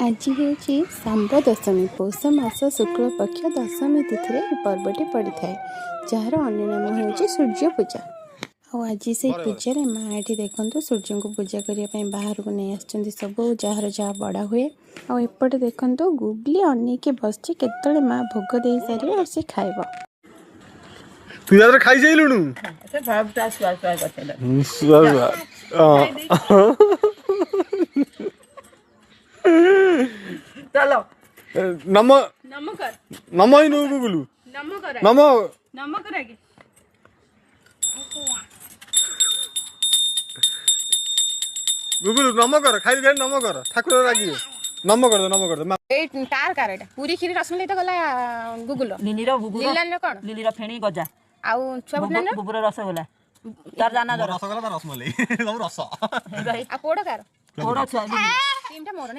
आज हूँ सांब दशमी पौष मास शुक्ल पक्ष दशमी तिथि पर्वटी पड़ी था जार अन्य नाम हूँ सूर्य पूजा। आज से पूजा माँ ये देखो सूर्य को पूजा करने बाहर को नहीं आसुँच सब जार जहाँ बड़ा हुए आपटे देखो गुगली अनेक बस के माँ भोग दे सारे और सी खाइब। तू यार खाई जाइलुनु से भाबटा सुआ सुआ करते चलो नम नम कर नम ही नु गुगलू नम कर नम नम करेगी गुगलू नम कर खाई खाई नम कर ठाकुर रागी नम कर दे ए कार कार एटा पूरी खीर रसमलाई तो गला गुगुलो नीनीर बुगुर नीलान कोन नीनीर फेणी गजा आउ सब ना बुबुर रसगोला तार जाना रसगोला रसमलाई रस रही आ कोड कार कोड़ा छ तीनटा मोर